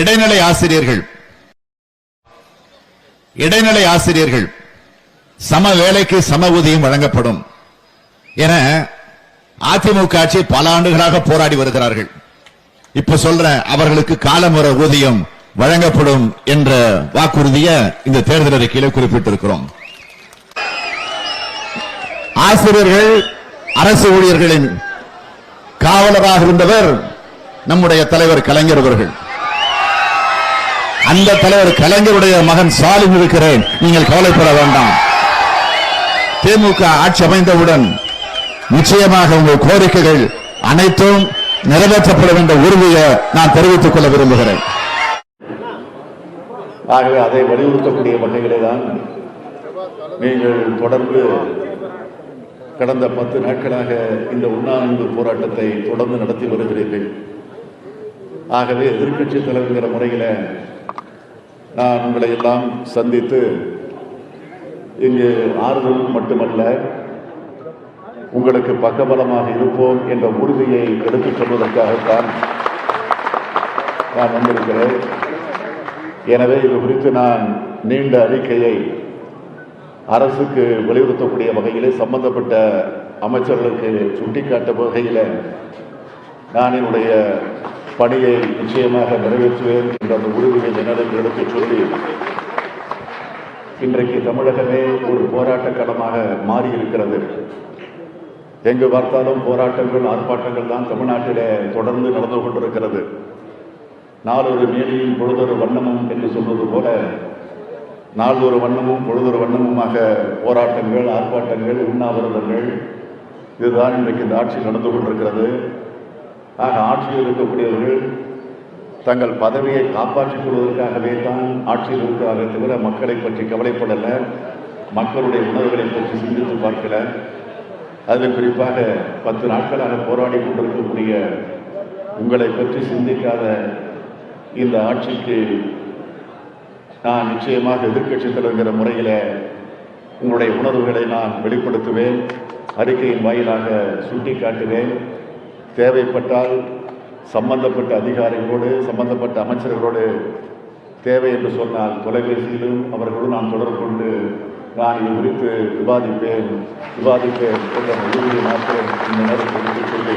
இடைநிலை ஆசிரியர்கள் சம வேலைக்கு சம ஊதியம் வழங்கப்படும் என அதிமுக ஆட்சி பல ஆண்டுகளாக போராடி வருகிறார்கள். இப்ப சொல்ற அவர்களுக்கு காலமுறை ஊதியம் வழங்கப்படும் என்ற வாக்குறுதியை இந்த தேர்தல் அறிக்கையில குறிப்பிட்டிருக்கிறோம். ஆசிரியர்கள் அரசு ஊழியர்களின் காவலராக இருந்தவர் நம்முடைய தலைவர் கலைஞர் அவர்கள். அந்த தலைவர் கலைஞருடைய மகன் ஸ்டாலின் இருக்கிறேன், நீங்கள் கவலைப்பட வேண்டாம். திமுக ஆட்சி அமைந்தவுடன் நிச்சயமாக உங்கள் கோரிக்கைகள் அனைத்தும் நிறைவேற்றப்படும் என்ற உறுதியை நான் தெரிவித்துக் கொள்ள விரும்புகிறேன். ஆகவே அதை வலியுறுத்தக்கூடிய வகையிலே தான் நீங்கள் தொடர்ந்து கடந்த 10 நாட்களாக இந்த உண்ணாநிலை போராட்டத்தை தொடர்ந்து நடத்தி வருகிறீர்கள். ஆகவே எதிர்க்கட்சி தலைவர்கிற முறையில் நான் உங்களை எல்லாம் சந்தித்து இங்கு ஆறுதல் மட்டுமல்ல உங்களுக்கு பக்கபலமாக இருப்போம் என்ற உறுதியை எடுத்துச் சொல்வதற்காகத்தான் நான் வந்திருக்கிறேன். எனவே இது குறித்து நான் நீண்ட அறிக்கையை அரசுக்கு வலியுறுத்தக்கூடிய வகையிலே சம்பந்தப்பட்ட அமைச்சர்களுக்கு சுட்டிக்காட்ட வகையில் நான் என்னுடைய பணியை நிச்சயமாக நிறைவேற்றுவேன் என்ற அந்த உறுதியை என்னிடம் எடுத்துச் சொல்லி இன்றைக்கு தமிழகமே ஒரு போராட்ட களமாக மாறியிருக்கிறது. எங்கு பார்த்தாலும் போராட்டங்கள் ஆர்ப்பாட்டங்கள் தான் தமிழ்நாட்டிலே தொடர்ந்து நடந்து கொண்டிருக்கிறது. நாளொரு மேனியும் பொழுதொரு வண்ணமும் என்று சொல்வது போல நாளொரு வண்ணமும் பொழுதொரு வண்ணமுமாக போராட்டங்கள் ஆர்ப்பாட்டங்கள் உண்ணாவிரதங்கள் இதுதான் இன்றைக்கு இந்த ஆட்சி நடந்து கொண்டிருக்கிறது. ஆக ஆட்சியில் இருக்கக்கூடியவர்கள் தங்கள் பதவியை காப்பாற்றிக் கொள்வதற்காகவே தான் ஆட்சியில் இருக்கிறார்கள் தவிர மக்களை பற்றி கவலைப்படல, மக்களுடைய உணர்வுகளை பற்றி சிந்தித்து பார்க்கல. அதில் குறிப்பாக 10 நாட்களாக போராடி கொண்டிருக்கக்கூடிய உங்களை பற்றி சிந்திக்காத இந்த ஆட்சிக்கு நான் நிச்சயமாக எதிர்க்கட்சி தலைவர்கிற முறையில் உங்களுடைய உணர்வுகளை நான் வெளிப்படுத்துவேன், அறிக்கையின் வாயிலாக சுட்டி காட்டுவேன். தேவைப்பட்டால் சம்பந்தப்பட்ட அதிகாரிகளோடு சம்பந்தப்பட்ட அமைச்சர்களோடு தேவை என்று சொன்னால் தொலைபேசியிலும் அவர்களோடு நான் தொடர்பு கொண்டு நான் இது குறித்து விவாதிப்பேன் என்ற உறுதியை மாத்திரம் இந்த நேரத்தில் சொல்லி